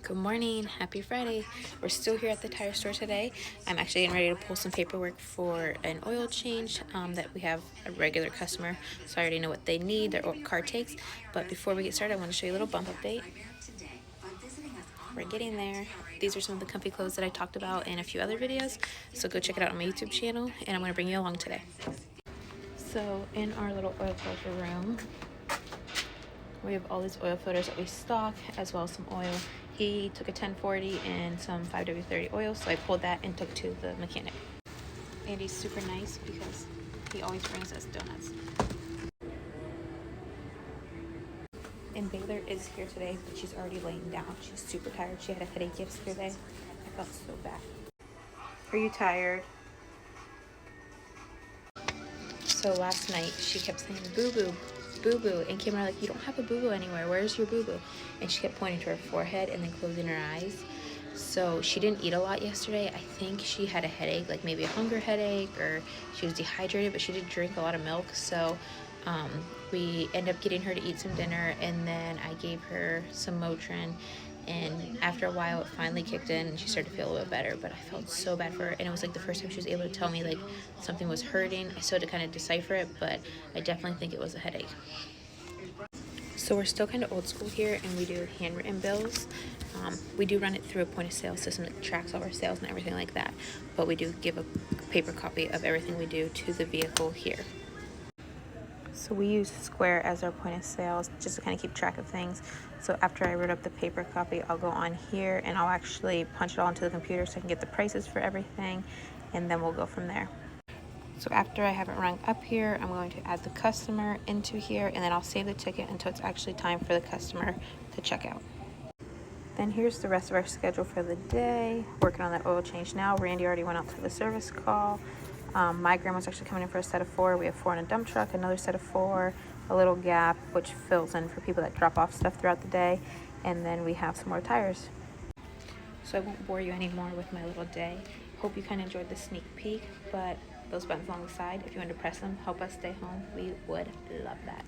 Good morning, happy Friday. We're still here at the tire store today. I'm actually getting ready to pull some paperwork for an oil change that we have a regular customer, so I already know what they need, their car takes. But before we get started, I want to show you a little bump update. We're getting there. These are some of the comfy clothes that I talked about in a few other videos, so go check it out on my YouTube channel, and I'm going to bring you along today. So in our little oil filter room, we have all these oil filters that we stock, as well as some oil. He took a 1040 and some 5W30 oil, so I pulled that and took to the mechanic. Andy's super nice because he always brings us donuts. And Baylor is here today, but she's already laying down. She's super tired. She had a headache yesterday. I felt so bad. Are you tired? So last night she kept saying boo-boo, boo-boo, and Kim and I were like, you don't have a boo-boo anywhere. Where's your boo-boo? And she kept pointing to her forehead and then closing her eyes. So she didn't eat a lot yesterday. I think she had a headache, like maybe a hunger headache, or she was dehydrated, but she did drink a lot of milk. So we ended up getting her to eat some dinner, and then I gave her some Motrin, and after a while it finally kicked in and she started to feel a little bit better. But I felt so bad for her, and it was like the first time she was able to tell me like something was hurting. I still had to kind of decipher it, but I definitely think it was a headache. So we're still kind of old school here, and we do handwritten bills. We do run it through a point of sale system that tracks all our sales and everything like that, but we do give a paper copy of everything we do to the vehicle here. So we use Square as our point of sales just to kind of keep track of things. So after I wrote up the paper copy, I'll go on here and I'll actually punch it all into the computer so I can get the prices for everything, and then we'll go from there. So after I have it rung up here, I'm going to add the customer into here, and then I'll save the ticket until it's actually time for the customer to check out. Then here's the rest of our schedule for the day. Working on that oil change now. Randy already went out to the service call. My grandma's actually coming in for a set of 4. We have 4 in a dump truck, another set of 4, a little gap, which fills in for people that drop off stuff throughout the day. And then we have some more tires. So I won't bore you anymore with my little day. Hope you kind of enjoyed the sneak peek, but those buttons along the side, if you want to press them, help us stay home, we would love that.